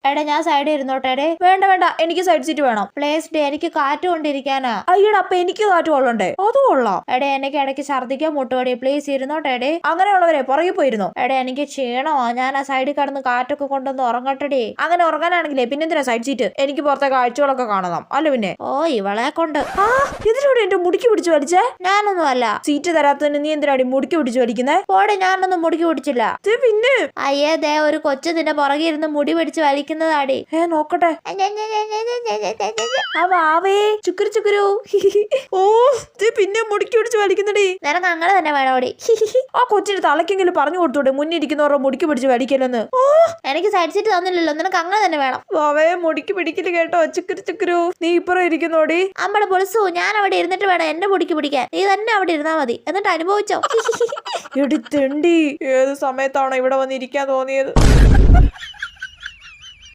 എടാ ഞാൻ സൈഡിൽ ഇരുന്നോട്ടെ. വേണ്ട വേണ്ട, എനിക്ക് സൈഡ് സീറ്റ് വേണം. പ്ലേസ് ഡേ, എനിക്ക് കാറ്റ് കൊണ്ടിരിക്കാനാ. അയ്യടാ, അപ്പൊ എനിക്ക് കാറ്റ് കൊള്ളണ്ടേ? അത് കൊള്ളാം. എടേ എനിക്ക് ഇടയ്ക്ക് ഛർദിക്കാൻ മുട്ടുപടി. പ്ലീസ് ഇരുന്നോട്ടെ. അങ്ങനെയുള്ളവരെ പുറകെ പോയിരുന്നു. എടേ എനിക്ക് ക്ഷീണമാ, ഞാൻ ആ സൈഡിൽ കിടന്ന് കാറ്റൊക്കെ കൊണ്ടൊന്ന് ഉറങ്ങട്ടെടേ. അങ്ങനെ ഉറങ്ങാനാണെങ്കിലേ പിന്നെന്തിനാ സൈഡ് സീറ്റ്? എനിക്ക് പുറത്തെ കാഴ്ചകളൊക്കെ കാണണം അല്ല പിന്നെ. ഓ ഇവളെ കൊണ്ട്. ആ ഇതിലൂടെ എന്റെ മുടിക്ക് പിടിച്ചു വലിച്ചേ? ഞാനൊന്നും അല്ല. സീറ്റ് തരാത്തതിന് നീ എന്തിനാടി മുടിക്ക് പിടിച്ചു വലിക്കുന്നേ? ഓടെ ഞാനൊന്നും മുടിക്ക് പിടിച്ചില്ല. പിന്നെ അയ്യേ ദേ ഒരു കൊച്ചു നിന്റെ പുറകെ ഇരുന്ന് മുടി പിടിച്ച് വലിക്കുന്നതാടി. നോക്കട്ടെ. ആവേ ചുക്കുരു ചുക്കുരു. ഓ പിന്നെ മുടിക്ക് പിടിച്ച് വലിക്കുന്നടി. നിനക്ക് അങ്ങനെ തന്നെ വേണോടി. ആ കൊച്ചിന് തലക്കെങ്കിലും പറഞ്ഞു കൊടുത്തൂടെ മുന്നിരിക്കുന്നവരുടെ മുടിക്ക് പിടിച്ച് വലിക്കലെന്ന്. ഓ എനിക്ക് സൈഡ് സീറ്റ് തന്നില്ലല്ലോ, നിനക്ക് അങ്ങനെ തന്നെ വേണം. അവേ മുടിക്ക് പിടിക്കല് കേട്ടോ. ചുക്കുരു ചുക്കുരു. നീ ഇപ്പുറം ഇരിക്കുന്നോടി. അമ്മടെ പൊളിസു, ഞാൻ അവിടെ ഇരുന്നിട്ട് വേണം എന്റെ മുടിക്ക് പിടിക്കാൻ. നീ തന്നെ അവിടെ ഇരുന്നാ മതി, എന്നിട്ട് അനുഭവിച്ചോ. എടുത്തണ്ടി ഏത് സമയത്താണോ ഇവിടെ വന്നിരിക്കാൻ തോന്നിയത്?